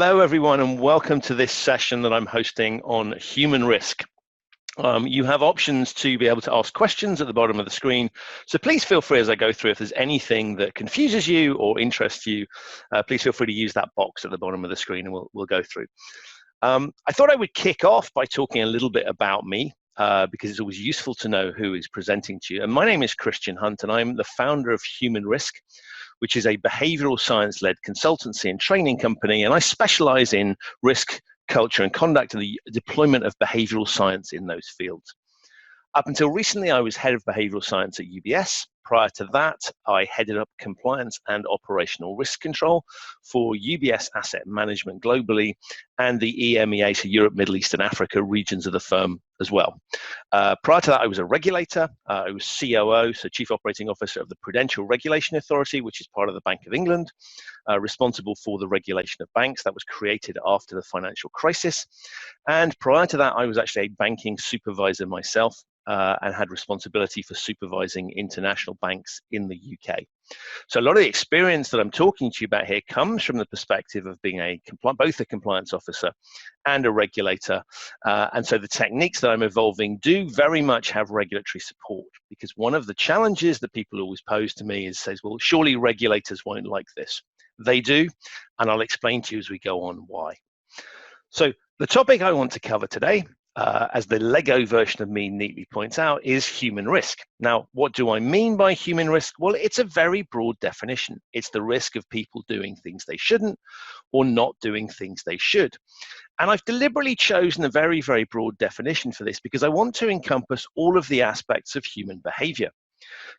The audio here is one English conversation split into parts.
Hello, everyone, and welcome to this session that I'm hosting on human risk. You have options to be able to ask questions at the bottom of the screen, so please feel free as I go through. If there's anything that confuses you or interests you, please feel free to use that box at the bottom of the screen, and we'll go through. I thought I would kick off by talking a little bit about me, because it's always useful to know who is presenting to you. And my name is Christian Hunt, and I'm the founder of Human Risk, which is a behavioral science-led consultancy and training company, and I specialize in risk, culture, and conduct, and the deployment of behavioral science in those fields. Up until recently, I was head of behavioral science at UBS. Prior to that, I headed up compliance and operational risk control for UBS Asset Management globally and the EMEA, so Europe, Middle East, and Africa regions of the firm as well. Prior to that, I was a regulator. I was COO, so Chief Operating Officer of the Prudential Regulation Authority, which is part of the Bank of England, responsible for the regulation of banks that was created after the financial crisis. And prior to that, I was actually a banking supervisor myself, and had responsibility for supervising international banks in the UK. So a lot of the experience that I'm talking to you about here comes from the perspective of being both a compliance officer and a regulator. And so the techniques that I'm evolving do very much have regulatory support, because one of the challenges that people always pose to me is, well, surely regulators won't like this. They do, and I'll explain to you as we go on why. So the topic I want to cover today, as the Lego version of me neatly points out, is human risk. Now, what do I mean by human risk? Well, it's a very broad definition. It's the risk of people doing things they shouldn't or not doing things they should. And I've deliberately chosen a very, very broad definition for this because I want to encompass all of the aspects of human behavior.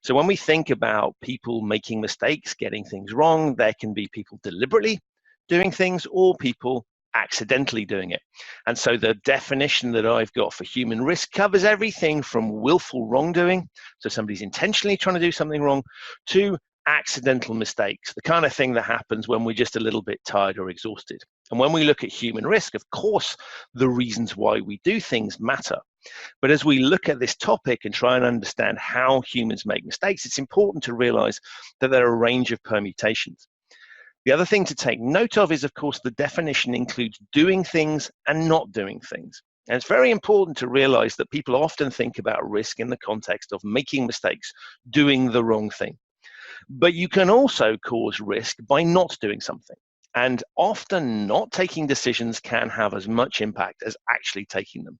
So when we think about people making mistakes, getting things wrong, there can be people deliberately doing things or people accidentally doing it. And so the definition that I've got for human risk covers everything from willful wrongdoing, so somebody's intentionally trying to do something wrong, to accidental mistakes, the kind of thing that happens when we're just a little bit tired or exhausted. And when we look at human risk, of course, the reasons why we do things matter. But as we look at this topic and try and understand how humans make mistakes, it's important to realize that there are a range of permutations. The other thing to take note of is, of course, the definition includes doing things and not doing things. And it's very important to realize that people often think about risk in the context of making mistakes, doing the wrong thing. But you can also cause risk by not doing something. And often not taking decisions can have as much impact as actually taking them.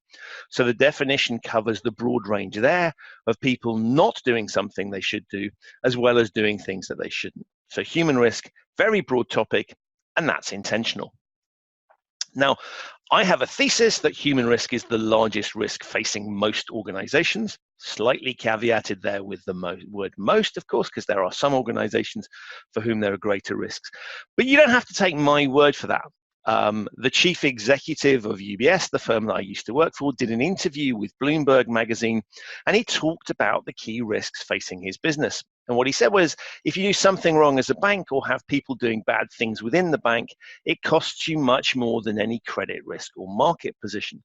So the definition covers the broad range there of people not doing something they should do, as well as doing things that they shouldn't. So human risk, very broad topic, and that's intentional. Now, I have a thesis that human risk is the largest risk facing most organizations, slightly caveated there with the word most, of course, because there are some organizations for whom there are greater risks. But you don't have to take my word for that. The chief executive of UBS, the firm that I used to work for, did an interview with Bloomberg magazine, and he talked about the key risks facing his business. And what he said was, if you do something wrong as a bank or have people doing bad things within the bank, it costs you much more than any credit risk or market position.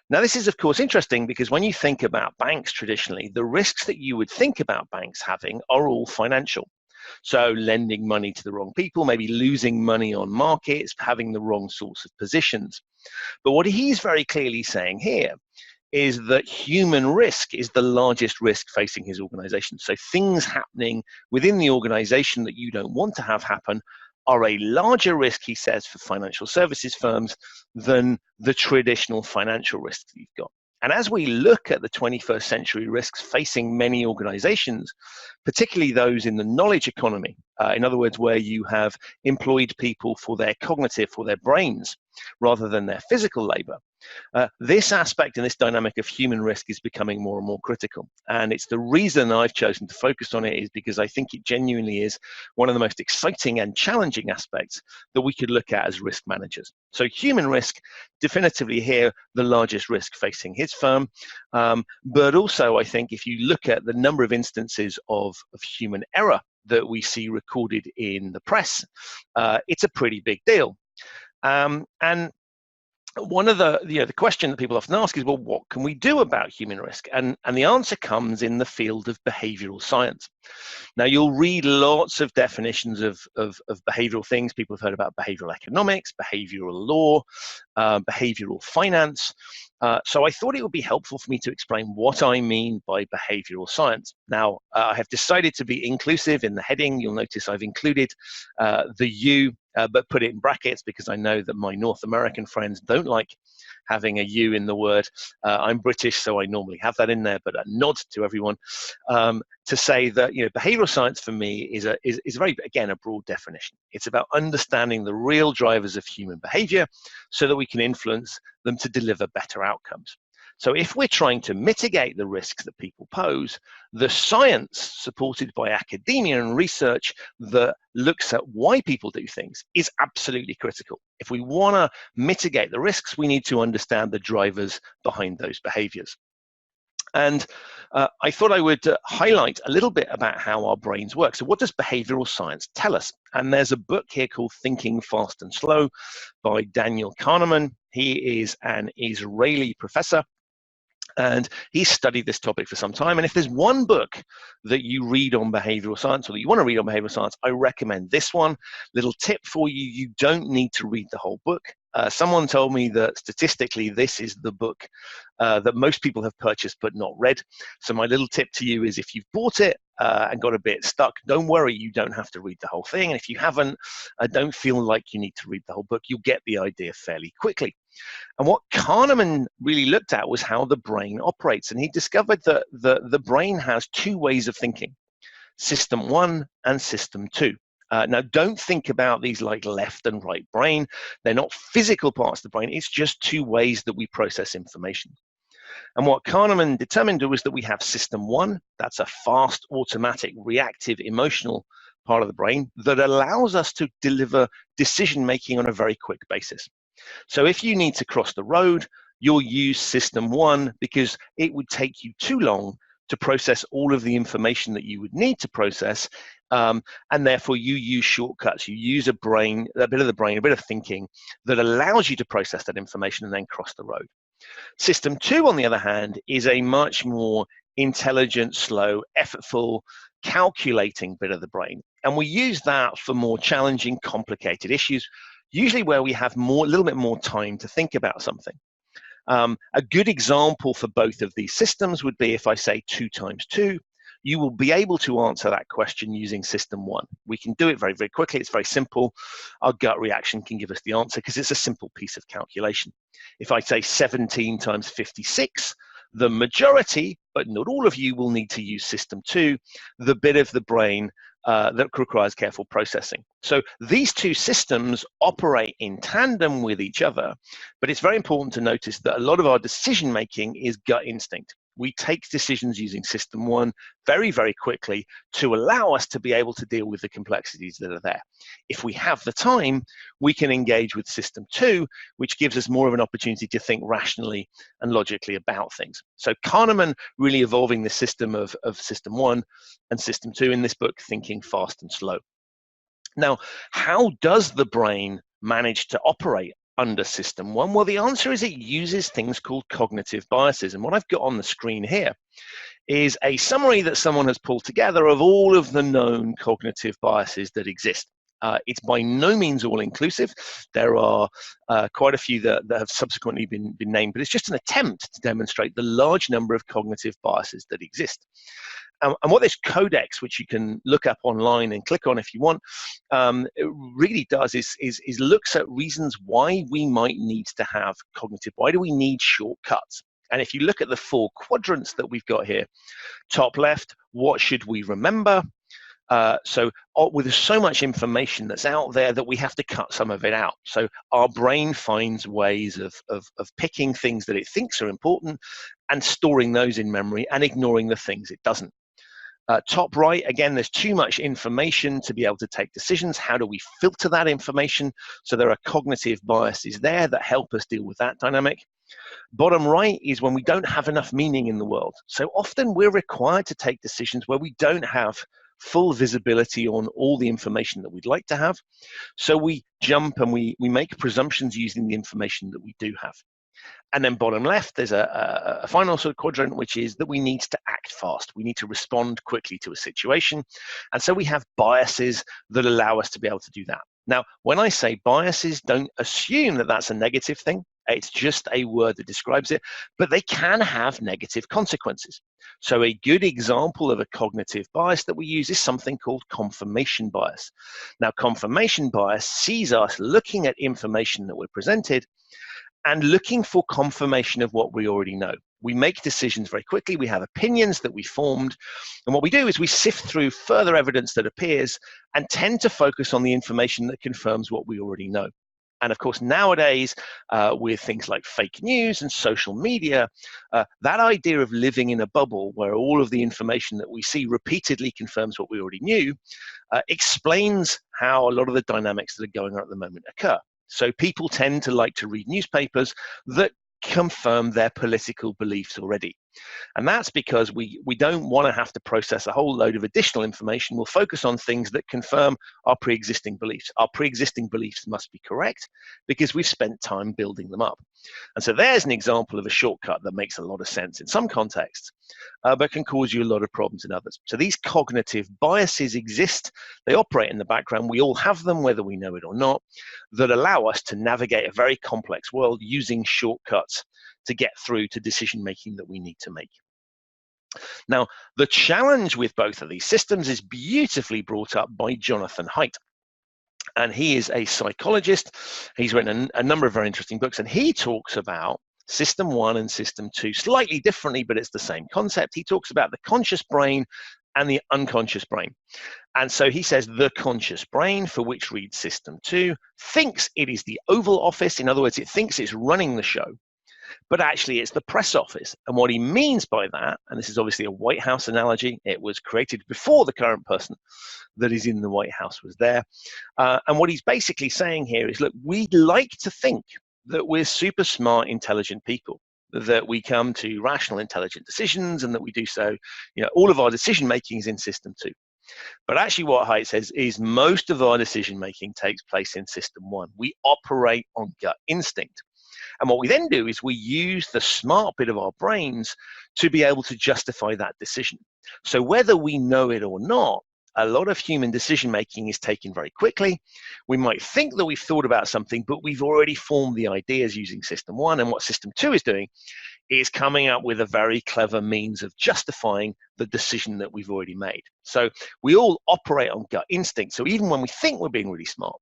Now, this is, of course, interesting because when you think about banks traditionally, the risks that you would think about banks having are all financial. So lending money to the wrong people, maybe losing money on markets, having the wrong sorts of positions. But what he's very clearly saying here is that human risk is the largest risk facing his organization. So things happening within the organization that you don't want to have happen are a larger risk, he says, for financial services firms than the traditional financial risks that you've got. And as we look at the 21st century risks facing many organizations, particularly those in the knowledge economy, in other words, where you have employed people for their cognitive, for their brains, rather than their physical labor, this aspect and this dynamic of human risk is becoming more and more critical. And it's the reason I've chosen to focus on it is because I think it genuinely is one of the most exciting and challenging aspects that we could look at as risk managers. So human risk, definitively here, the largest risk facing his firm. But also, I think if you look at the number of instances of human error that we see recorded in the press, it's a pretty big deal. And one of the question that people often ask is, well, what can we do about human risk? And the answer comes in the field of behavioral science. Now, you'll read lots of definitions of behavioral things. People have heard about behavioral economics, behavioral law, behavioral finance. So I thought it would be helpful for me to explain what I mean by behavioral science. Now, I have decided to be inclusive in the heading. You'll notice I've included the U, but put it in brackets because I know that my North American friends don't like having a U in the word. I'm British, so I normally have that in there, but a nod to everyone to say that behavioral science for me is very, again, a broad definition. It's about understanding the real drivers of human behavior so that we can influence them to deliver better outcomes. So if we're trying to mitigate the risks that people pose, the science supported by academia and research that looks at why people do things is absolutely critical. If we want to mitigate the risks, we need to understand the drivers behind those behaviors. And I thought I would highlight a little bit about how our brains work. So what does behavioral science tell us? And there's a book here called Thinking Fast and Slow by Daniel Kahneman. He is an Israeli professor, and he's studied this topic for some time. And if there's one book that you read on behavioral science, or that you want to read on behavioral science, I recommend this one. Little tip for you, you don't need to read the whole book. Someone told me that statistically, this is the book that most people have purchased but not read. So my little tip to you is, if you've bought it and got a bit stuck, don't worry, you don't have to read the whole thing. And if you haven't, don't feel like you need to read the whole book. You'll get the idea fairly quickly. And what Kahneman really looked at was how the brain operates. And he discovered that the brain has two ways of thinking: system 1 and system 2. Now, don't think about these like left and right brain. They're not physical parts of the brain. It's just two ways that we process information. And what Kahneman determined was that we have system 1. That's a fast, automatic, reactive, emotional part of the brain that allows us to deliver decision-making on a very quick basis. So if you need to cross the road, you'll use system 1 because it would take you too long to process all of the information that you would need to process, and therefore you use shortcuts. You use a bit of the brain, a bit of thinking that allows you to process that information and then cross the road. System 2, on the other hand, is a much more intelligent, slow, effortful, calculating bit of the brain. And we use that for more challenging, complicated issues, usually where we have a little bit more time to think about something. A good example for both of these systems would be if I say 2 times 2, you will be able to answer that question using system 1. We can do it very, very quickly. It's very simple. Our gut reaction can give us the answer because it's a simple piece of calculation. If I say 17 times 56, the majority, but not all of you, will need to use system 2, the bit of the brain that requires careful processing. So these two systems operate in tandem with each other, but it's very important to notice that a lot of our decision making is gut instinct. We take decisions using system 1 very, very quickly to allow us to be able to deal with the complexities that are there. If we have the time, we can engage with system 2, which gives us more of an opportunity to think rationally and logically about things. So Kahneman really evolving the system of system 1 and system 2 in this book, Thinking Fast and Slow. Now, how does the brain manage to operate under system 1? Well, the answer is it uses things called cognitive biases. And what I've got on the screen here is a summary that someone has pulled together of all of the known cognitive biases that exist. It's by no means all-inclusive. There are quite a few that have subsequently been named, but it's just an attempt to demonstrate the large number of cognitive biases that exist. And what this codex, which you can look up online and click on if you want, it really does is looks at reasons why we might need to have cognitive. Why do we need shortcuts? And if you look at the 4 quadrants that we've got here, top left, what should we remember? With so much information that's out there that we have to cut some of it out. So our brain finds ways of picking things that it thinks are important and storing those in memory and ignoring the things it doesn't. Top right, again, there's too much information to be able to take decisions. How do we filter that information? So there are cognitive biases there that help us deal with that dynamic. Bottom right is when we don't have enough meaning in the world. So often we're required to take decisions where we don't have full visibility on all the information that we'd like to have. So we jump and we make presumptions using the information that we do have. And then bottom left, there's a final sort of quadrant, which is that we need to act fast. We need to respond quickly to a situation. And so we have biases that allow us to be able to do that. Now, when I say biases, don't assume that that's a negative thing. It's just a word that describes it, but they can have negative consequences. So a good example of a cognitive bias that we use is something called confirmation bias. Now, confirmation bias sees us looking at information that we're presented and looking for confirmation of what we already know. We make decisions very quickly. We have opinions that we formed. And what we do is we sift through further evidence that appears and tend to focus on the information that confirms what we already know. And of course, nowadays, with things like fake news and social media, that idea of living in a bubble where all of the information that we see repeatedly confirms what we already knew explains how a lot of the dynamics that are going on at the moment occur. So people tend to like to read newspapers that confirm their political beliefs already. And that's because we don't want to have to process a whole load of additional information. We'll focus on things that confirm our pre-existing beliefs. Our pre-existing beliefs must be correct because we've spent time building them up. And so there's an example of a shortcut that makes a lot of sense in some contexts, but can cause you a lot of problems in others. So these cognitive biases exist. They operate in the background. We all have them, whether we know it or not, that allow us to navigate a very complex world using shortcuts to get through to decision making that we need to make. Now, the challenge with both of these systems is beautifully brought up by Jonathan Haidt. And he is a psychologist. He's written a number of very interesting books, and he talks about System 1 and System 2 slightly differently, but it's the same concept. He talks about the conscious brain and the unconscious brain. And so he says the conscious brain, for which reads System 2, thinks it is the Oval Office. In other words, it thinks it's running the show, but actually it's the press office. And what he means by that, and this is obviously a White House analogy, it was created before the current person that is in the White House was there. And what he's basically saying here is, look, we like to think that we're super smart, intelligent people, that we come to rational, intelligent decisions, and that we do so, all of our decision making is in System 2. But actually what Haidt says is most of our decision making takes place in System 1. We operate on gut instinct. And what we then do is we use the smart bit of our brains to be able to justify that decision. So whether we know it or not, a lot of human decision making is taken very quickly. We might think that we've thought about something, but we've already formed the ideas using System 1. And what System 2 is doing is coming up with a very clever means of justifying the decision that we've already made. So we all operate on gut instinct. So even when we think we're being really smart,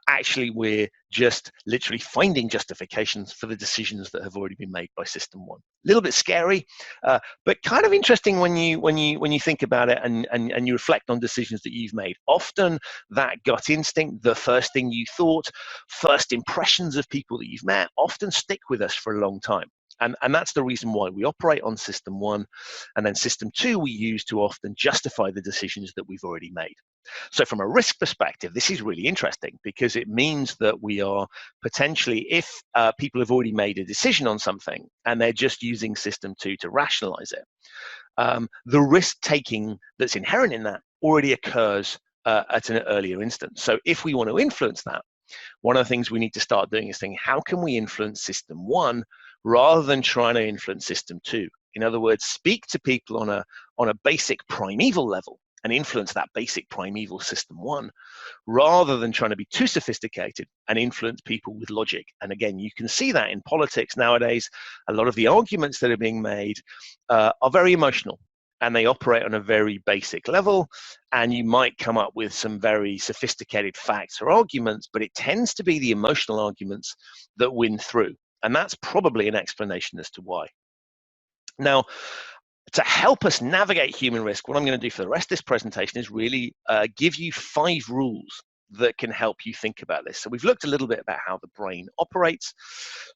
actually we're just literally finding justifications for the decisions that have already been made by System 1. A little bit scary, but kind of interesting when you think about it and you reflect on decisions that you've made. Often that gut instinct, the first thing you thought, first impressions of people that you've met, often stick with us for a long time. And that's the reason why we operate on System 1, and then System 2 we use to often justify the decisions that we've already made. So from a risk perspective, this is really interesting because it means that we are potentially, if people have already made a decision on something and they're just using System 2 to rationalize it, the risk-taking that's inherent in that already occurs at an earlier instance. So if we want to influence that, one of the things we need to start doing is thinking, how can we influence System 1 rather than trying to influence System 2? In other words, speak to people on a basic primeval level and influence that basic primeval System 1, rather than trying to be too sophisticated and influence people with logic. And again, you can see that in politics nowadays. A lot of the arguments that are being made are very emotional, and they operate on a very basic level, and you might come up with some very sophisticated facts or arguments, but it tends to be the emotional arguments that win through. And that's probably an explanation as to why. Now, to help us navigate human risk, what I'm going to do for the rest of this presentation is really give you 5 rules that can help you think about this. So we've looked a little bit about how the brain operates.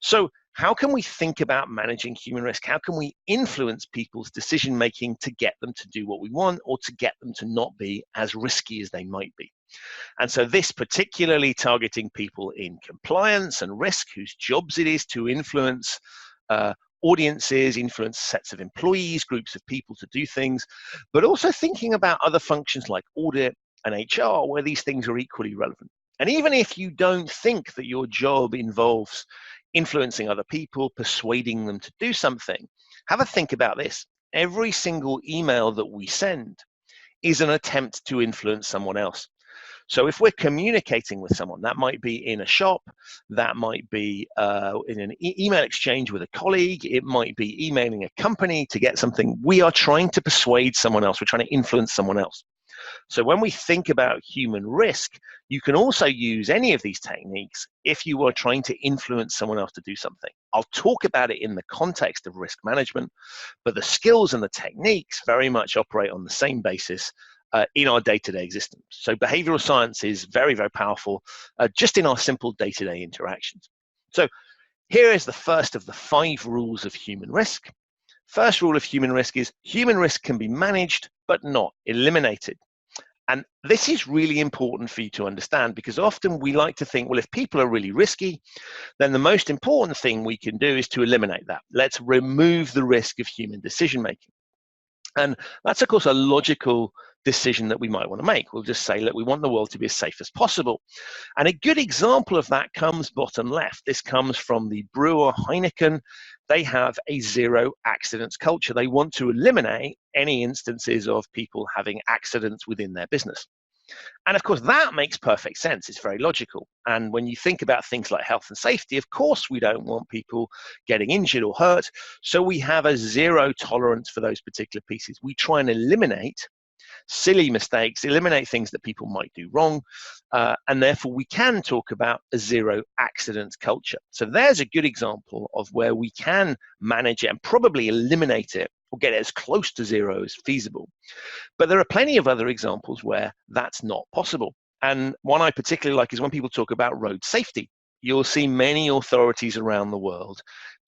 So how can we think about managing human risk? How can we influence people's decision-making to get them to do what we want, or to get them to not be as risky as they might be? And so this particularly targeting people in compliance and risk, whose jobs it is to influence audiences, influence sets of employees, groups of people to do things, but also thinking about other functions like audit and HR, where these things are equally relevant. And even if you don't think that your job involves influencing other people, persuading them to do something, have a think about this. Every single email that we send is an attempt to influence someone else. So if we're communicating with someone, that might be in a shop, that might be in an email exchange with a colleague, it might be emailing a company to get something, we are trying to persuade someone else, we're trying to influence someone else. So when we think about human risk, you can also use any of these techniques if you are trying to influence someone else to do something. I'll talk about it in the context of risk management, but the skills and the techniques very much operate on the same basis in our day-to-day existence. So behavioral science is very, very powerful just in our simple day-to-day interactions. So here is the first of the 5 rules of human risk. First rule of human risk is human risk can be managed but not eliminated. And this is really important for you to understand, because often we like to think, well, if people are really risky, then the most important thing we can do is to eliminate that. Let's remove the risk of human decision making. And that's, of course, a logical decision that we might want to make. We'll just say, look, we want the world to be as safe as possible. And a good example of that comes bottom left. This comes from the brewer Heineken. They have a 0 accidents culture. They want to eliminate any instances of people having accidents within their business. And of course, that makes perfect sense. It's very logical. And when you think about things like health and safety, of course, we don't want people getting injured or hurt. So we have a 0 tolerance for those particular pieces. We try and eliminate silly mistakes, eliminate things that people might do wrong. And therefore, we can talk about a 0 accidents culture. So there's a good example of where we can manage it and probably eliminate it or get it as close to 0 as feasible. But there are plenty of other examples where that's not possible. And one I particularly like is when people talk about road safety. You'll see many authorities around the world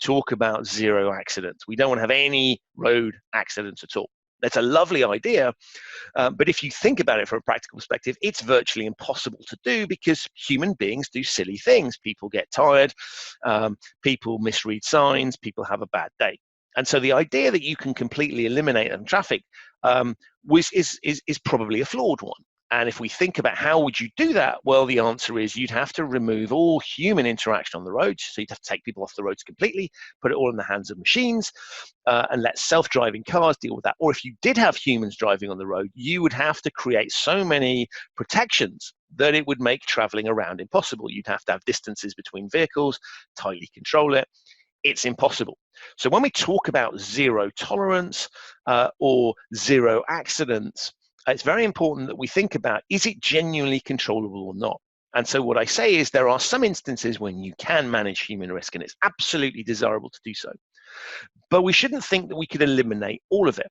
talk about 0 accidents. We don't want to have any road accidents at all. That's a lovely idea, but if you think about it from a practical perspective, it's virtually impossible to do because human beings do silly things. People get tired, people misread signs, people have a bad day. And so the idea that you can completely eliminate traffic is probably a flawed one. And if we think about how would you do that, well, the answer is you'd have to remove all human interaction on the roads. So you'd have to take people off the roads completely, put it all in the hands of machines, and let self-driving cars deal with that. Or if you did have humans driving on the road, you would have to create so many protections that it would make traveling around impossible. You'd have to have distances between vehicles, tightly control it. It's impossible. So when we talk about 0 tolerance or 0 accidents, it's very important that we think about, is it genuinely controllable or not? And so what I say is there are some instances when you can manage human risk, and it's absolutely desirable to do so. But we shouldn't think that we could eliminate all of it.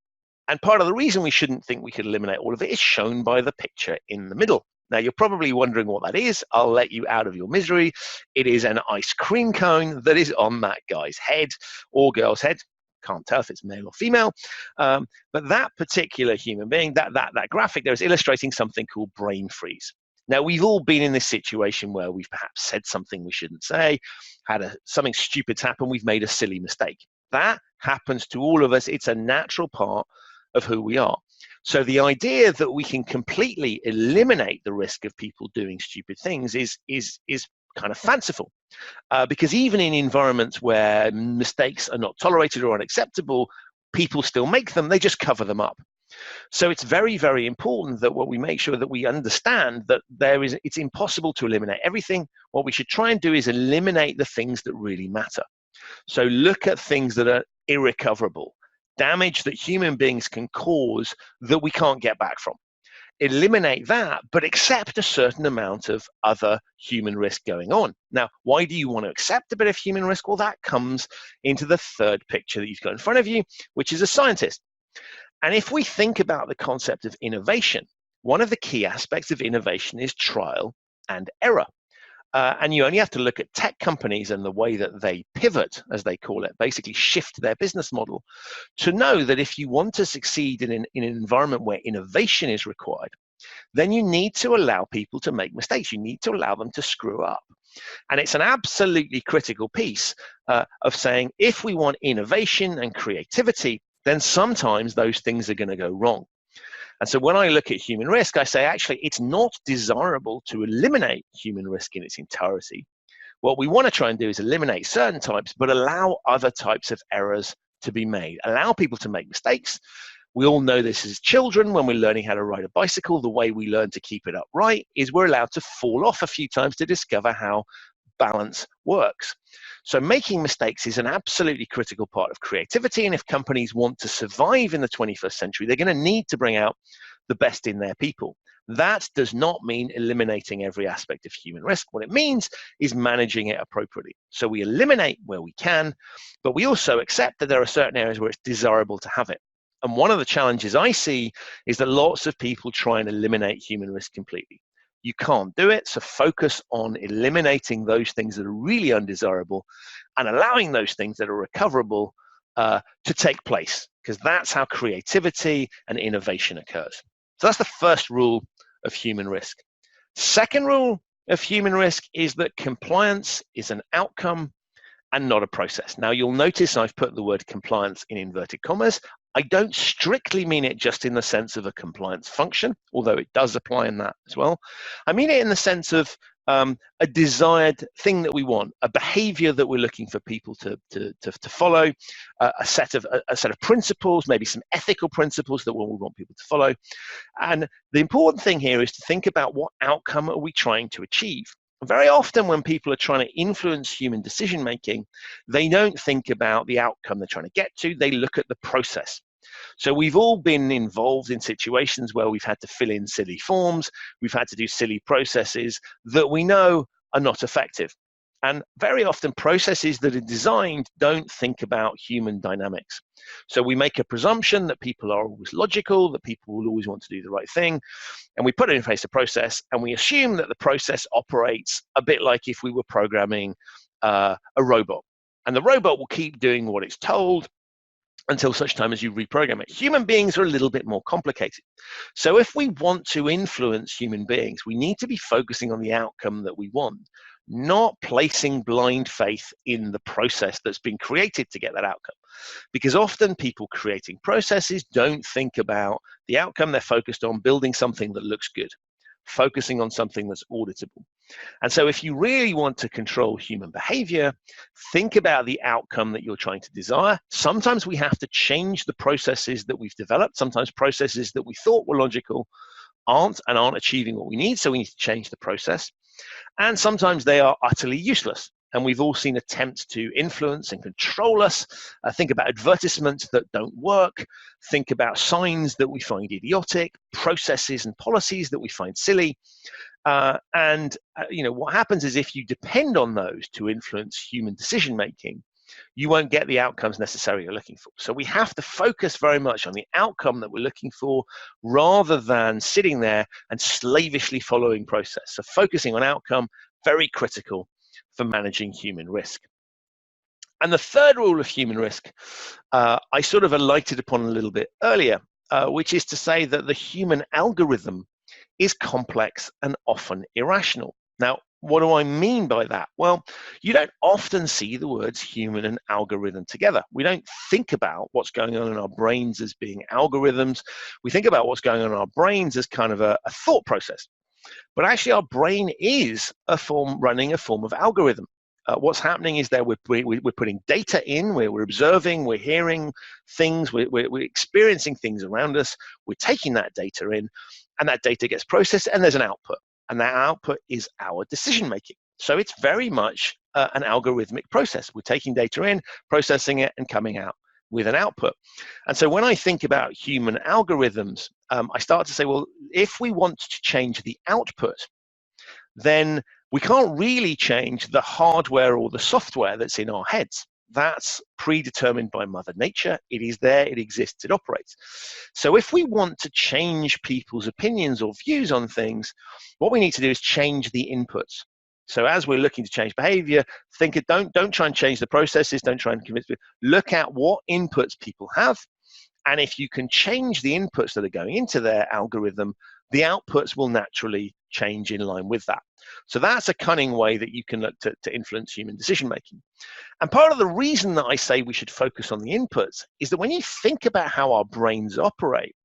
And part of the reason we shouldn't think we could eliminate all of it is shown by the picture in the middle. Now, you're probably wondering what that is. I'll let you out of your misery. It is an ice cream cone that is on that guy's head or girl's head. Can't tell if it's male or female, but that particular human being, that graphic there is illustrating something called brain freeze. Now, we've all been in this situation where we've perhaps said something we shouldn't say, had something stupid happen, we've made a silly mistake. That happens to all of us. It's a natural part of who we are. So the idea that we can completely eliminate the risk of people doing stupid things is kind of fanciful, because even in environments where mistakes are not tolerated or unacceptable, people still make them, they just cover them up. So it's very, very important that we make sure that we understand that it's impossible to eliminate everything. What we should try and do is eliminate the things that really matter. So look at things that are irrecoverable, damage that human beings can cause that we can't get back from. Eliminate that, but accept a certain amount of other human risk going on. Now, why do you want to accept a bit of human risk? Well, that comes into the third picture that you've got in front of you, which is a scientist. And if we think about the concept of innovation, one of the key aspects of innovation is trial and error. And you only have to look at tech companies and the way that they pivot, as they call it, basically shift their business model, to know that if you want to succeed in an environment where innovation is required, then you need to allow people to make mistakes. You need to allow them to screw up. And it's an absolutely critical piece of saying, if we want innovation and creativity, then sometimes those things are going to go wrong. And so when I look at human risk, I say, actually, it's not desirable to eliminate human risk in its entirety. What we want to try and do is eliminate certain types, but allow other types of errors to be made. Allow people to make mistakes. We all know this as children when we're learning how to ride a bicycle. The way we learn to keep it upright is we're allowed to fall off a few times to discover how balance works. So making mistakes is an absolutely critical part of creativity. And if companies want to survive in the 21st century, they're going to need to bring out the best in their people. That does not mean eliminating every aspect of human risk. What it means is managing it appropriately. So we eliminate where we can, but we also accept that there are certain areas where it's desirable to have it. And one of the challenges I see is that lots of people try and eliminate human risk completely. You can't do it, so focus on eliminating those things that are really undesirable and allowing those things that are recoverable to take place, because that's how creativity and innovation occurs. So that's the first rule of human risk. Second rule of human risk is that compliance is an outcome and not a process. Now, you'll notice I've put the word compliance in inverted commas. I don't strictly mean it just in the sense of a compliance function, although it does apply in that as well. I mean it in the sense of a desired thing that we want, a behavior that we're looking for people to follow, a set of principles, maybe some ethical principles that we want people to follow. And the important thing here is to think about what outcome are we trying to achieve. Very often when people are trying to influence human decision making, they don't think about the outcome they're trying to get to, they look at the process. So we've all been involved in situations where we've had to fill in silly forms, we've had to do silly processes that we know are not effective. And very often processes that are designed don't think about human dynamics. So we make a presumption that people are always logical, that people will always want to do the right thing, and we put in place a process, and we assume that the process operates a bit like if we were programming a robot. And the robot will keep doing what it's told until such time as you reprogram it. Human beings are a little bit more complicated. So if we want to influence human beings, we need to be focusing on the outcome that we want, not placing blind faith in the process that's been created to get that outcome. Because often people creating processes don't think about the outcome. They're focused on building something that looks good, focusing on something that's auditable. And so if you really want to control human behavior, think about the outcome that you're trying to desire. Sometimes we have to change the processes that we've developed. Sometimes processes that we thought were logical aren't achieving what we need, so we need to change the process. And sometimes they are utterly useless. And we've all seen attempts to influence and control us. Think about advertisements that don't work. Think about signs that we find idiotic, processes and policies that we find silly. What happens is if you depend on those to influence human decision making, you won't get the outcomes necessarily you're looking for. So we have to focus very much on the outcome that we're looking for rather than sitting there and slavishly following process. So focusing on outcome, very critical for managing human risk. And the third rule of human risk, I sort of alighted upon a little bit earlier, which is to say that the human algorithm is complex and often irrational. Now, what do I mean by that? Well, you don't often see the words human and algorithm together. We don't think about what's going on in our brains as being algorithms. We think about what's going on in our brains as kind of a thought process. But actually, our brain is running a form of algorithm. What's happening is that we're putting data in, we're observing, we're hearing things, we're experiencing things around us, we're taking that data in, and that data gets processed, and there's an output. And that output is our decision making. So it's very much an algorithmic process. We're taking data in, processing it, and coming out with an output. And so when I think about human algorithms, I start to say, well, if we want to change the output, then we can't really change the hardware or the software that's in our heads. That's predetermined by Mother Nature. It is there, it exists, it operates. So if we want to change people's opinions or views on things, what we need to do is change the inputs. So as we're looking to change behavior, don't try and change the processes, don't try and convince people. Look at what inputs people have, and if you can change the inputs that are going into their algorithm, the outputs will naturally change in line with that. So that's a cunning way that you can look to influence human decision making. And part of the reason that I say we should focus on the inputs is that when you think about how our brains operate,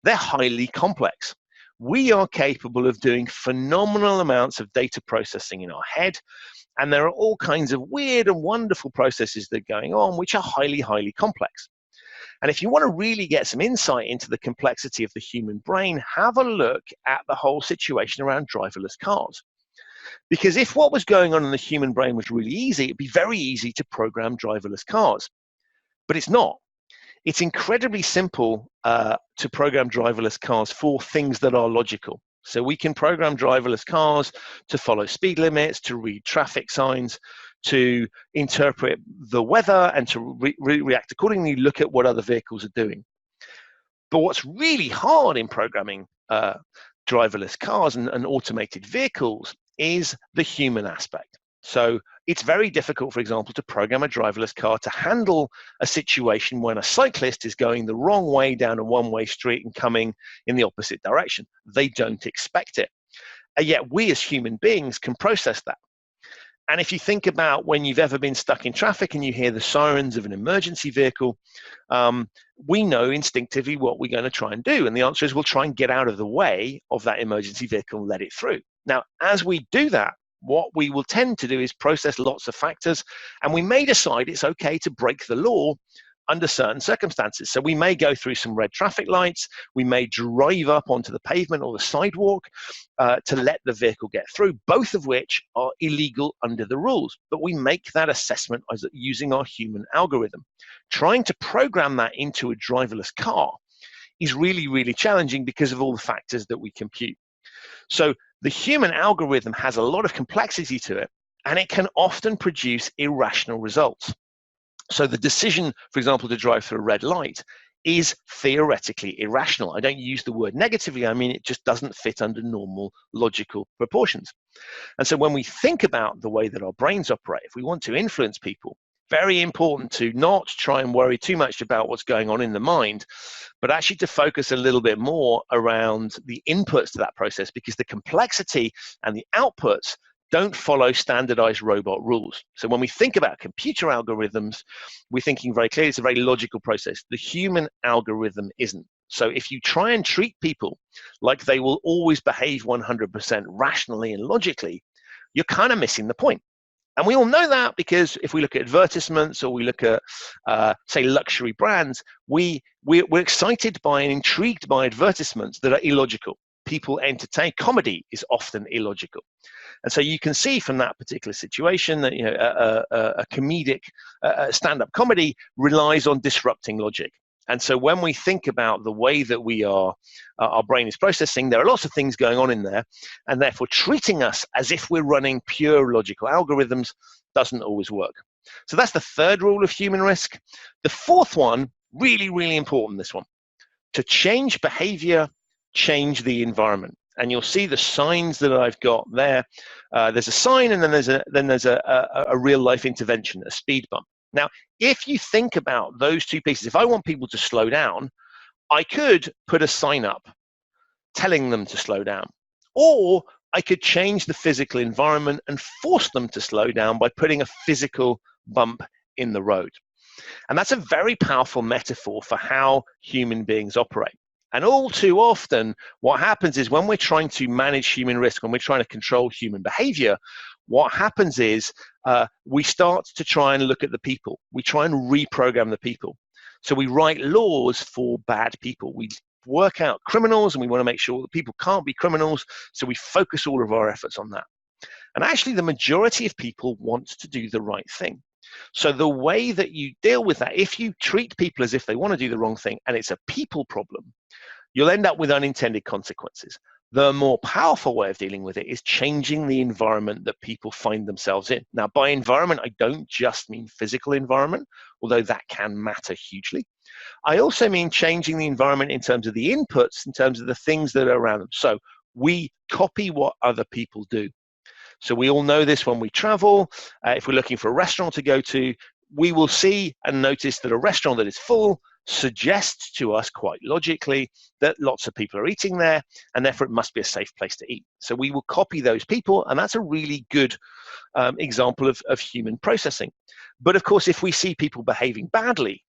they're highly complex. We are capable of doing phenomenal amounts of data processing in our head, and there are all kinds of weird and wonderful processes that are going on which are highly, highly complex. And if you want to really get some insight into the complexity of the human brain, have a look at the whole situation around driverless cars. Because if what was going on in the human brain was really easy, it'd be very easy to program driverless cars. But it's not. It's incredibly simple to program driverless cars for things that are logical. So we can program driverless cars to follow speed limits, to read traffic signs, to interpret the weather, and to react accordingly, look at what other vehicles are doing. But what's really hard in programming driverless cars and automated vehicles is the human aspect. So it's very difficult, for example, to program a driverless car to handle a situation when a cyclist is going the wrong way down a one-way street and coming in the opposite direction. They don't expect it. And yet we as human beings can process that. And if you think about when you've ever been stuck in traffic and you hear the sirens of an emergency vehicle, we know instinctively what we're going to try and do. And the answer is we'll try and get out of the way of that emergency vehicle and let it through. Now, as we do that, what we will tend to do is process lots of factors, and we may decide it's okay to break the law under certain circumstances. So we may go through some red traffic lights, we may drive up onto the pavement or the sidewalk to let the vehicle get through, both of which are illegal under the rules. But we make that assessment as using our human algorithm. Trying to program that into a driverless car is really, really challenging because of all the factors that we compute. So the human algorithm has a lot of complexity to it, and it can often produce irrational results. So the decision, for example, to drive through a red light is theoretically irrational. I don't use the word negatively. I mean, it just doesn't fit under normal logical proportions. And so when we think about the way that our brains operate, if we want to influence people, very important to not try and worry too much about what's going on in the mind, but actually to focus a little bit more around the inputs to that process, because the complexity and the outputs don't follow standardized robot rules. So when we think about computer algorithms, we're thinking very clearly it's a very logical process. The human algorithm isn't. So if you try and treat people like they will always behave 100% rationally and logically, you're kind of missing the point. And we all know that because if we look at advertisements or we look at, say, luxury brands, we're excited by and intrigued by advertisements that are illogical. People entertain. Comedy is often illogical. And so you can see from that particular situation that a comedic stand-up comedy relies on disrupting logic. And so when we think about the way that our brain is processing, there are lots of things going on in there, and therefore treating us as if we're running pure logical algorithms doesn't always work. So that's the third rule of human risk. The fourth one, really, really important, this one. To change behavior, change the environment. And you'll see the signs that I've got there. There's a sign, and then there's a real-life intervention, a speed bump. Now, if you think about those two pieces, if I want people to slow down, I could put a sign up telling them to slow down. Or I could change the physical environment and force them to slow down by putting a physical bump in the road. And that's a very powerful metaphor for how human beings operate. And all too often, what happens is when we're trying to manage human risk, when we're trying to control human behavior, what happens is we start to try and look at the people. We try and reprogram the people. So we write laws for bad people. We work out criminals, and we want to make sure that people can't be criminals. So we focus all of our efforts on that. And actually, the majority of people want to do the right thing. So the way that you deal with that, if you treat people as if they want to do the wrong thing and it's a people problem, you'll end up with unintended consequences. The more powerful way of dealing with it is changing the environment that people find themselves in. Now, by environment, I don't just mean physical environment, although that can matter hugely. I also mean changing the environment in terms of the inputs, in terms of the things that are around them. So we copy what other people do. So we all know this when we travel. If we're looking for a restaurant to go to, we will see and notice that a restaurant that is full suggests to us quite logically that lots of people are eating there, and therefore it must be a safe place to eat. So we will copy those people, and that's a really good example of human processing. But of course, if we see people behaving badly,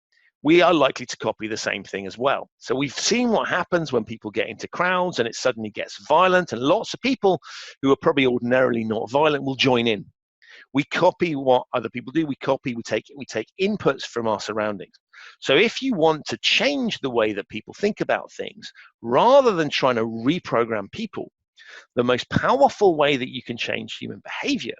we are likely to copy the same thing as well. So we've seen what happens when people get into crowds and it suddenly gets violent, and lots of people who are probably ordinarily not violent will join in. We copy what other people do. We take inputs from our surroundings. So if you want to change the way that people think about things, rather than trying to reprogram people, the most powerful way that you can change human behavior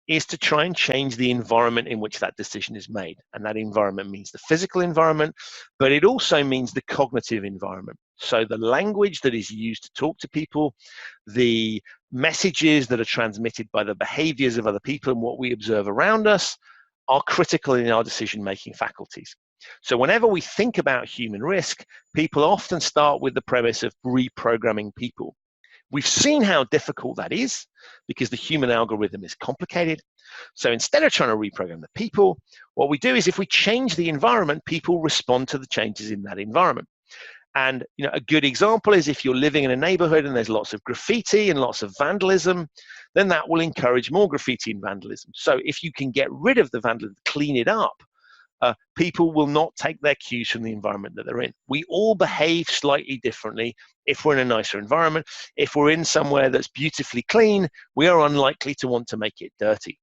is to try and change the environment in which that decision is made. And that environment means the physical environment, but it also means the cognitive environment. So the language that is used to talk to people, the messages that are transmitted by the behaviors of other people and what we observe around us are critical in our decision-making faculties. So whenever we think about human risk, people often start with the premise of reprogramming people. We've seen how difficult that is because the human algorithm is complicated. So instead of trying to reprogram the people, what we do is if we change the environment, people respond to the changes in that environment. And a good example is if you're living in a neighborhood and there's lots of graffiti and lots of vandalism, then that will encourage more graffiti and vandalism. So if you can get rid of the vandalism, clean it up, people will not take their cues from the environment that they're in. We all behave slightly differently if we're in a nicer environment. If we're in somewhere that's beautifully clean, we are unlikely to want to make it dirty.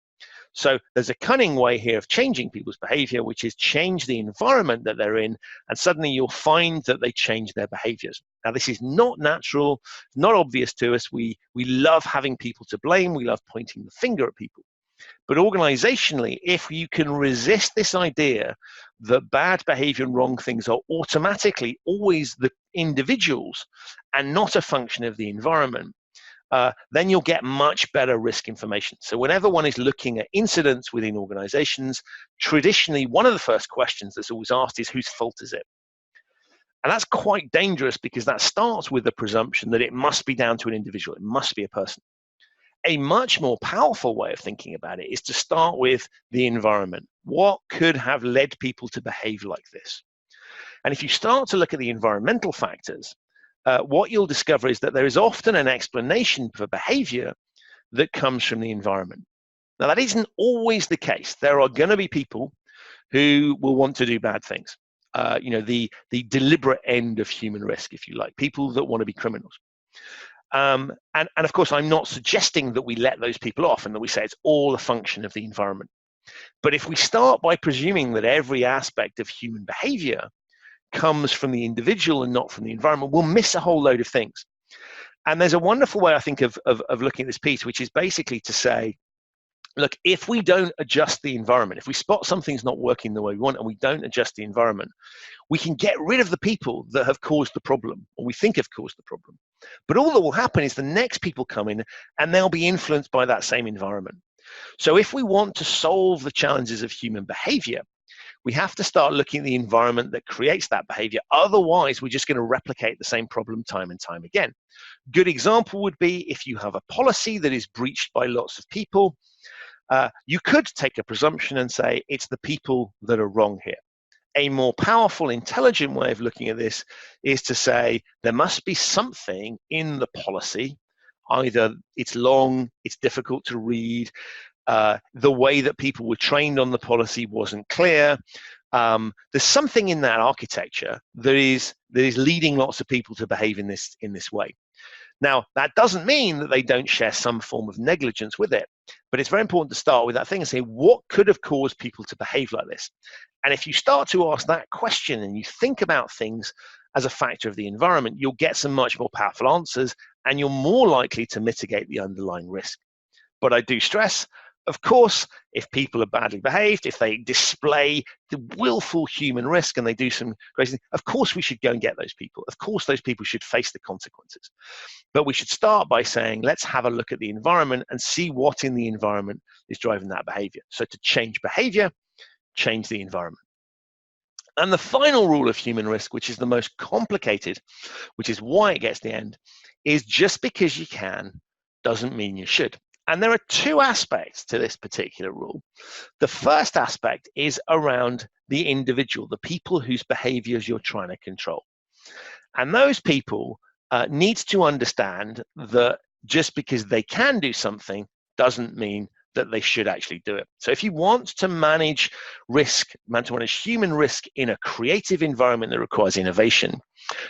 So there's a cunning way here of changing people's behavior, which is change the environment that they're in, and suddenly you'll find that they change their behaviors. Now, this is not natural, not obvious to us. We love having people to blame. We love pointing the finger at people. But organizationally, if you can resist this idea that bad behavior and wrong things are automatically always the individuals and not a function of the environment, then you'll get much better risk information. So whenever one is looking at incidents within organizations, traditionally, one of the first questions that's always asked is, whose fault is it? And that's quite dangerous because that starts with the presumption that it must be down to an individual. It must be a person. A much more powerful way of thinking about it is to start with the environment. What could have led people to behave like this? And if you start to look at the environmental factors, what you'll discover is that there is often an explanation for behavior that comes from the environment. Now, that isn't always the case. There are going to be people who will want to do bad things. The deliberate end of human risk, if you like, people that want to be criminals. And of course, I'm not suggesting that we let those people off and that we say it's all a function of the environment. But if we start by presuming that every aspect of human behavior comes from the individual and not from the environment, we'll miss a whole load of things. And there's a wonderful way, I think, of looking at this piece, which is basically to say, look, if we don't adjust the environment, if we spot something's not working the way we want and we don't adjust the environment, we can get rid of the people that have caused the problem, or we think have caused the problem. But all that will happen is the next people come in and they'll be influenced by that same environment. So if we want to solve the challenges of human behavior, we have to start looking at the environment that creates that behavior. Otherwise, we're just going to replicate the same problem time and time again. Good example would be if you have a policy that is breached by lots of people, you could take a presumption and say it's the people that are wrong here. A more powerful, intelligent way of looking at this is to say there must be something in the policy, either it's long, it's difficult to read, the way that people were trained on the policy wasn't clear. There's something in that architecture that is leading lots of people to behave in this way. Now, that doesn't mean that they don't share some form of negligence with it, but it's very important to start with that thing and say, what could have caused people to behave like this? And if you start to ask that question and you think about things as a factor of the environment, you'll get some much more powerful answers and you're more likely to mitigate the underlying risk. But I do stress, of course, if people are badly behaved, if they display the willful human risk and they do some crazy things, of course we should go and get those people. Of course those people should face the consequences. But we should start by saying, let's have a look at the environment and see what in the environment is driving that behavior. So to change behavior, change the environment. And the final rule of human risk, which is the most complicated, which is why it gets the end, is just because you can doesn't mean you should. And there are two aspects to this particular rule. The first aspect is around the individual, the people whose behaviors you're trying to control. And those people need to understand that just because they can do something doesn't mean that they should actually do it. So if you want to manage risk, to manage human risk in a creative environment that requires innovation,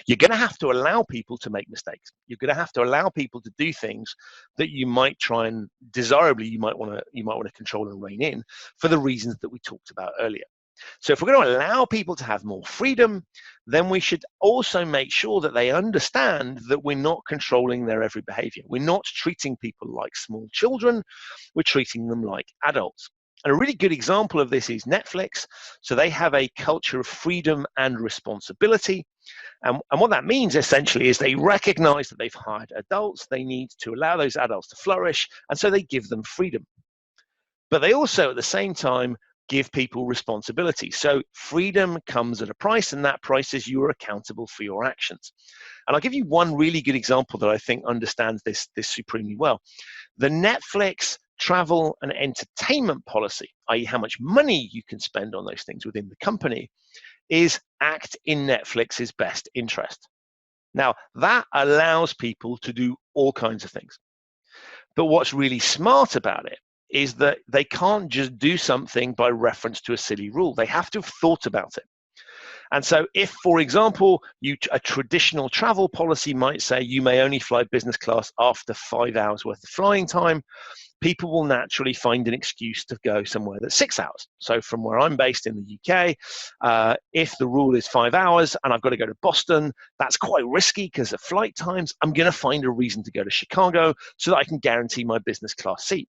you're going to have to allow people to make mistakes. You're going to have to allow people to do things that you might try and desirably you might want to control and rein in for the reasons that we talked about earlier. So if we're going to allow people to have more freedom, then we should also make sure that they understand that we're not controlling their every behavior. We're not treating people like small children, we're treating them like adults. And a really good example of this is Netflix. So they have a culture of freedom and responsibility. And what that means essentially is they recognize that they've hired adults, they need to allow those adults to flourish, and so they give them freedom. But they also at the same time give people responsibility. So freedom comes at a price, and that price is you are accountable for your actions. And I'll give you one really good example that I think understands this supremely well. The Netflix travel and entertainment policy, i.e. how much money you can spend on those things within the company, is act in Netflix's best interest. Now, that allows people to do all kinds of things. But what's really smart about it is that they can't just do something by reference to a silly rule. They have to have thought about it. And so if, for example, a traditional travel policy might say you may only fly business class after 5 hours worth of flying time, people will naturally find an excuse to go somewhere that's 6 hours. So from where I'm based in the UK, if the rule is 5 hours and I've got to go to Boston, that's quite risky because of flight times. I'm going to find a reason to go to Chicago so that I can guarantee my business class seat.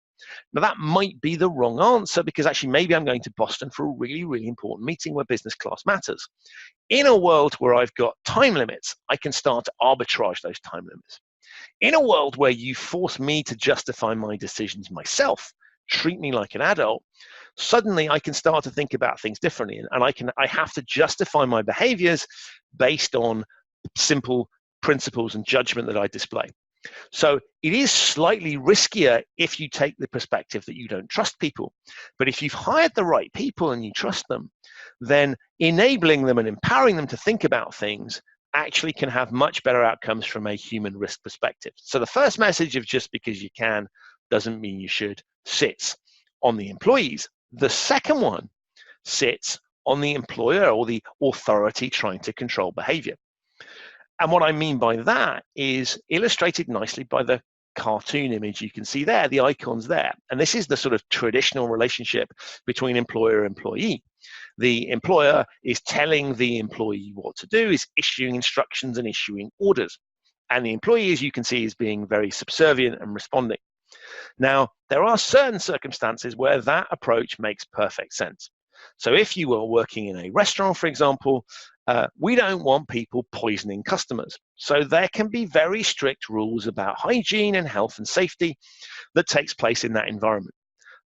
Now, that might be the wrong answer because actually maybe I'm going to Boston for a really, really important meeting where business class matters. In a world where I've got time limits, I can start to arbitrage those time limits. In a world where you force me to justify my decisions myself, treat me like an adult, suddenly I can start to think about things differently. And I have to justify my behaviors based on simple principles and judgment that I display. So it is slightly riskier if you take the perspective that you don't trust people. But if you've hired the right people and you trust them, then enabling them and empowering them to think about things actually can have much better outcomes from a human risk perspective. So the first message of just because you can doesn't mean you should sits on the employees. The second one sits on the employer or the authority trying to control behavior. And what I mean by that is illustrated nicely by the cartoon image you can see there, the icons there. And this is the sort of traditional relationship between employer and employee. The employer is telling the employee what to do, is issuing instructions and issuing orders. And the employee, as you can see, is being very subservient and responding. Now, there are certain circumstances where that approach makes perfect sense. So if you were working in a restaurant, for example, we don't want people poisoning customers. So there can be very strict rules about hygiene and health and safety that takes place in that environment.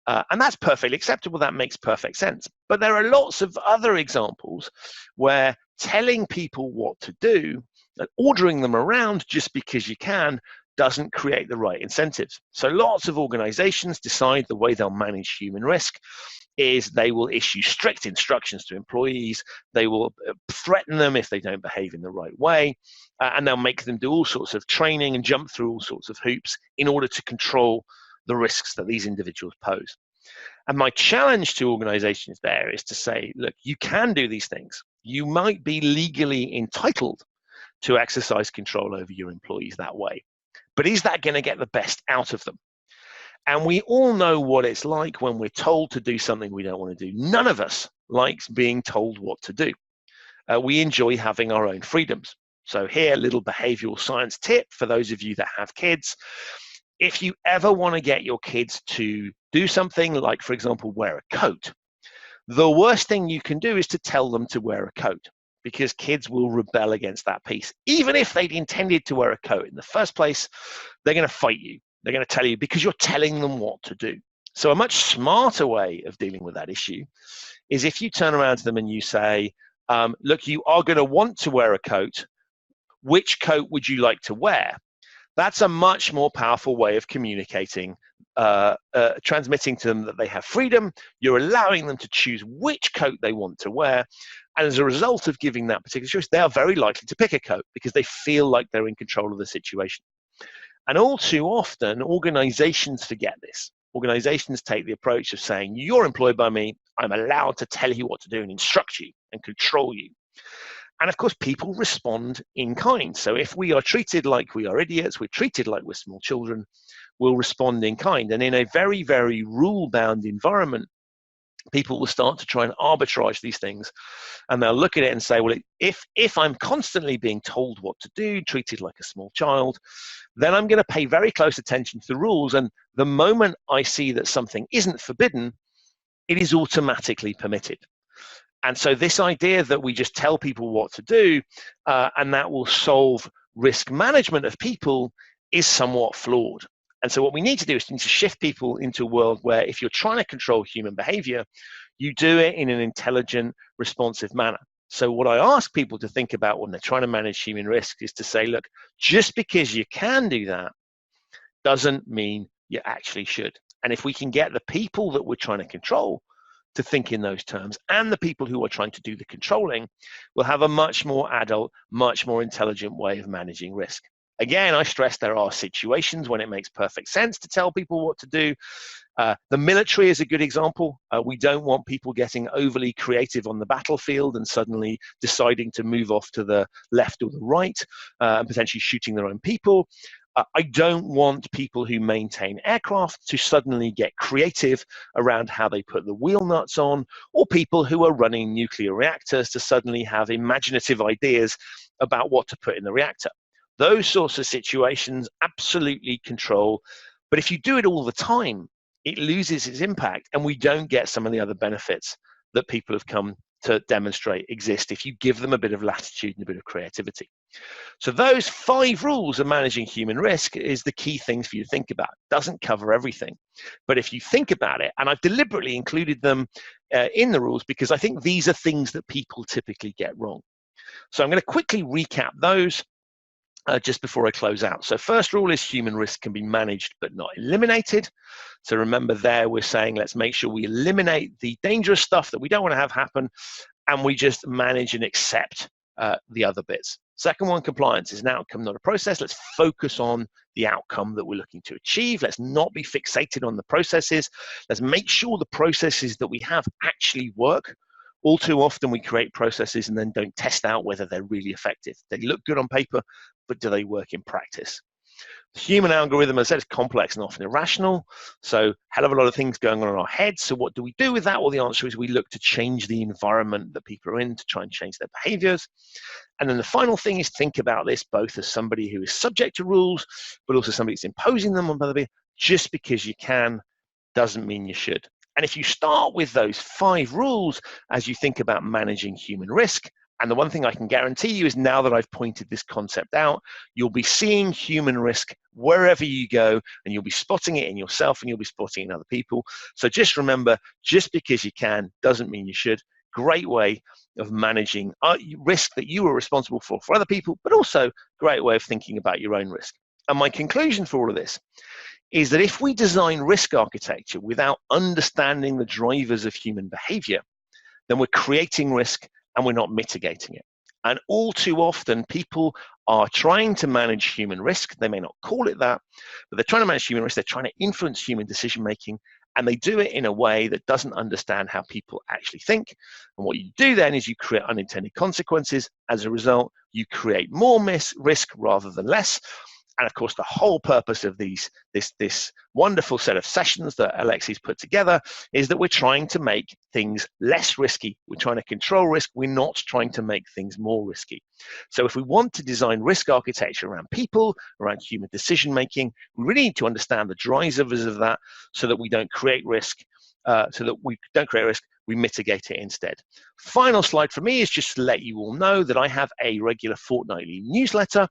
And that's perfectly acceptable. That makes perfect sense. But there are lots of other examples where telling people what to do, ordering them around just because you can, doesn't create the right incentives. So lots of organizations decide the way they'll manage human risk is they will issue strict instructions to employees. They will threaten them if they don't behave in the right way. And they'll make them do all sorts of training and jump through all sorts of hoops in order to control the risks that these individuals pose. And my challenge to organizations there is to say, look, you can do these things. You might be legally entitled to exercise control over your employees that way. But is that going to get the best out of them? And we all know what it's like when we're told to do something we don't want to do. None of us likes being told what to do. We enjoy having our own freedoms. So here, a little behavioral science tip for those of you that have kids. If you ever want to get your kids to do something like, for example, wear a coat, the worst thing you can do is to tell them to wear a coat, because kids will rebel against that piece. Even if they'd intended to wear a coat in the first place, they're going to fight you. They're going to tell you because you're telling them what to do. So a much smarter way of dealing with that issue is if you turn around to them and you say, look, you are going to want to wear a coat. Which coat would you like to wear? That's a much more powerful way of communicating, transmitting to them that they have freedom. You're allowing them to choose which coat they want to wear. And as a result of giving that particular choice, they are very likely to pick a coat because they feel like they're in control of the situation. And all too often, organizations forget this. Organizations take the approach of saying, you're employed by me, I'm allowed to tell you what to do and instruct you and control you. And of course, people respond in kind. So if we are treated like we are idiots, we're treated like we're small children, we'll respond in kind. And in a very, very rule-bound environment, people will start to try and arbitrage these things. And they'll look at it and say, well, if I'm constantly being told what to do, treated like a small child, then I'm going to pay very close attention to the rules. And the moment I see that something isn't forbidden, it is automatically permitted. And so this idea that we just tell people what to do and that will solve risk management of people is somewhat flawed. And so what we need to do is we need to shift people into a world where if you're trying to control human behavior, you do it in an intelligent, responsive manner. So what I ask people to think about when they're trying to manage human risk is to say, look, just because you can do that doesn't mean you actually should. And if we can get the people that we're trying to control to think in those terms, and the people who are trying to do the controlling will have a much more adult, much more intelligent way of managing risk. Again, I stress there are situations when it makes perfect sense to tell people what to do. The military is a good example. We don't want people getting overly creative on the battlefield and suddenly deciding to move off to the left or the right and potentially shooting their own people. I don't want people who maintain aircraft to suddenly get creative around how they put the wheel nuts on, or people who are running nuclear reactors to suddenly have imaginative ideas about what to put in the reactor. Those sorts of situations, absolutely control. But if you do it all the time, it loses its impact, and we don't get some of the other benefits that people have come to demonstrate exist if you give them a bit of latitude and a bit of creativity. So those 5 rules of managing human risk is the key things for you to think about. It doesn't cover everything, but if you think about it, and I've deliberately included them in the rules because I think these are things that people typically get wrong. So I'm going to quickly recap those just before I close out. So first rule is human risk can be managed but not eliminated. So remember there we're saying let's make sure we eliminate the dangerous stuff that we don't want to have happen, and we just manage and accept the other bits. Second one, compliance is an outcome, not a process. Let's focus on the outcome that we're looking to achieve. Let's not be fixated on the processes. Let's make sure the processes that we have actually work. All too often we create processes and then don't test out whether they're really effective. They look good on paper, but do they work in practice? The human algorithm, as I said, is complex and often irrational. So hell of a lot of things going on in our heads. So what do we do with that? Well, the answer is we look to change the environment that people are in to try and change their behaviors. And then the final thing is think about this both as somebody who is subject to rules, but also somebody who's imposing them on other people. Just because you can doesn't mean you should. And if you start with those 5 rules as you think about managing human risk, and the one thing I can guarantee you is now that I've pointed this concept out, you'll be seeing human risk wherever you go, and you'll be spotting it in yourself and you'll be spotting it in other people. So just remember, just because you can doesn't mean you should. Great way of managing risk that you are responsible for other people, but also great way of thinking about your own risk. And my conclusion for all of this is that if we design risk architecture without understanding the drivers of human behavior, then we're creating risk and we're not mitigating it. And all too often, people are trying to manage human risk. They may not call it that, but they're trying to manage human risk. They're trying to influence human decision-making, and they do it in a way that doesn't understand how people actually think. And what you do then is you create unintended consequences. As a result, you create more risk rather than less. And of course, the whole purpose of this wonderful set of sessions that Alexi's put together is that we're trying to make things less risky. We're trying to control risk. We're not trying to make things more risky. So if we want to design risk architecture around people, around human decision-making, we really need to understand the drivers of that so that we don't create risk. We mitigate it instead. Final slide for me is just to let you all know that I have a regular fortnightly newsletter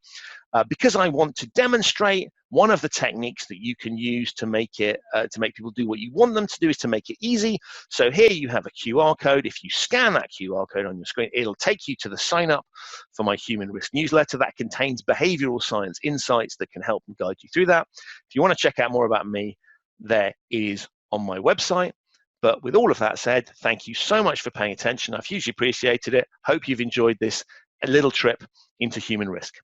because I want to demonstrate one of the techniques that you can use to make people do what you want them to do is to make it easy. So here you have a QR code. If you scan that QR code on your screen, it'll take you to the sign up for my Human Risk newsletter that contains behavioral science insights that can help and guide you through that. If you want to check out more about me, there is on my website. But with all of that said, thank you so much for paying attention. I've hugely appreciated it. Hope you've enjoyed this little trip into human risk.